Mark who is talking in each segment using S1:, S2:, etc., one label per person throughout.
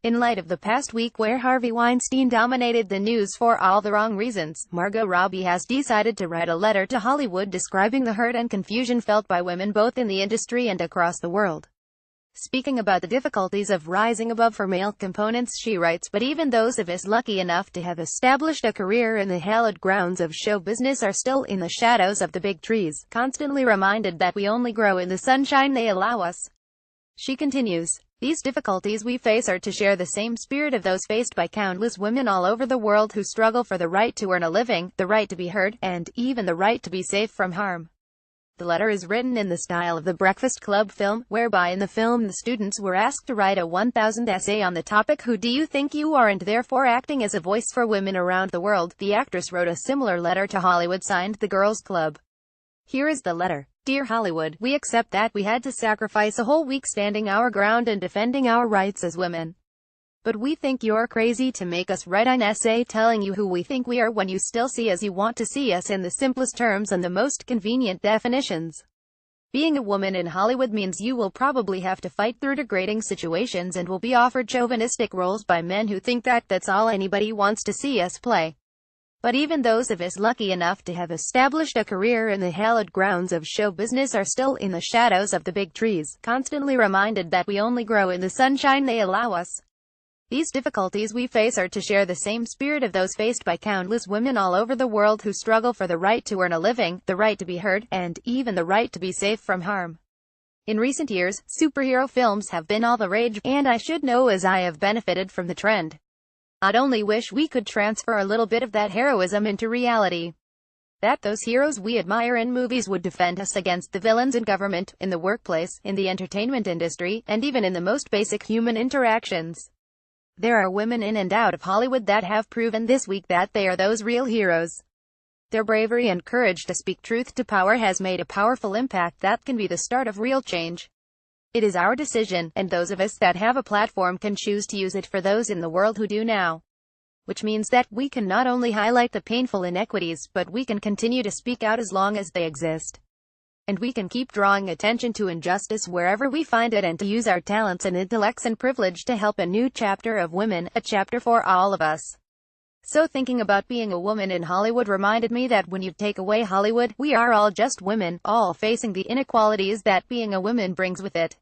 S1: In light of the past week where Harvey Weinstein dominated the news for all the wrong reasons, Margot Robbie has decided to write a letter to Hollywood describing the hurt and confusion felt by women both in the industry and across the world. Speaking about the difficulties of rising above for male components, she writes, "But even those of us lucky enough to have established a career in the hallowed grounds of show business are still in the shadows of the big trees, constantly reminded that we only grow in the sunshine they allow us." She continues, "These difficulties we face are to share the same spirit of those faced by countless women all over the world who struggle for the right to earn a living, the right to be heard, and even the right to be safe from harm." The letter is written in the style of the Breakfast Club film, whereby in the film the students were asked to write a 1,000 essay on the topic "Who do you think you are?" and therefore acting as a voice for women around the world. The actress wrote a similar letter to Hollywood signed The Girls Club. Here is the letter. "Dear Hollywood, we accept that we had to sacrifice a whole week standing our ground and defending our rights as women. But we think you're crazy to make us write an essay telling you who we think we are when you still see as you want to see us in the simplest terms and the most convenient definitions. Being a woman in Hollywood means you will probably have to fight through degrading situations and will be offered chauvinistic roles by men who think that that's all anybody wants to see us play. But even those of us lucky enough to have established a career in the hallowed grounds of show business are still in the shadows of the big trees, constantly reminded that we only grow in the sunshine they allow us. These difficulties we face are to share the same spirit of those faced by countless women all over the world who struggle for the right to earn a living, the right to be heard, and even the right to be safe from harm. In recent years, superhero films have been all the rage, and I should know as I have benefited from the trend. I'd only wish we could transfer a little bit of that heroism into reality. That those heroes we admire in movies would defend us against the villains in government, in the workplace, in the entertainment industry, and even in the most basic human interactions. There are women in and out of Hollywood that have proven this week that they are those real heroes. Their bravery and courage to speak truth to power has made a powerful impact that can be the start of real change. It is our decision, and those of us that have a platform can choose to use it for those in the world who do now. Which means that we can not only highlight the painful inequities, but we can continue to speak out as long as they exist. And we can keep drawing attention to injustice wherever we find it and to use our talents and intellects and privilege to help a new chapter of women, a chapter for all of us." So thinking about being a woman in Hollywood reminded me that when you take away Hollywood, we are all just women, all facing the inequalities that being a woman brings with it.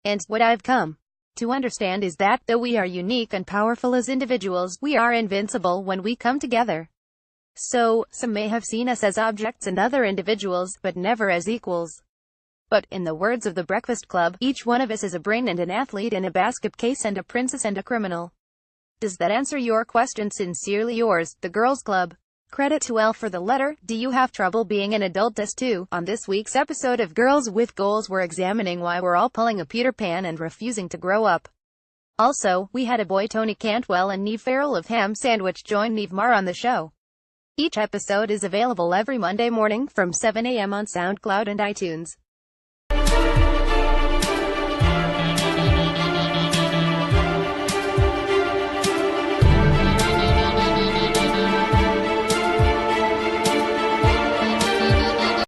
S1: And what I've come to understand is that, though we are unique and powerful as individuals, we are invincible when we come together. So, some may have seen us as objects and other individuals, but never as equals. But, in the words of the Breakfast Club, each one of us is a brain and an athlete and a basket case and a princess and a criminal. Does that answer your question? Sincerely yours, The Girls Club. Credit to Elle for the letter. Do you have trouble being an adultess too? On this week's episode of Girls with Goals, we're examining why we're all pulling a Peter Pan and refusing to grow up. Also, we had a boy Tony Cantwell and Neve Farrell of Ham Sandwich join Neve Mar on the show. Each episode is available every Monday morning from 7 a.m. on SoundCloud and iTunes.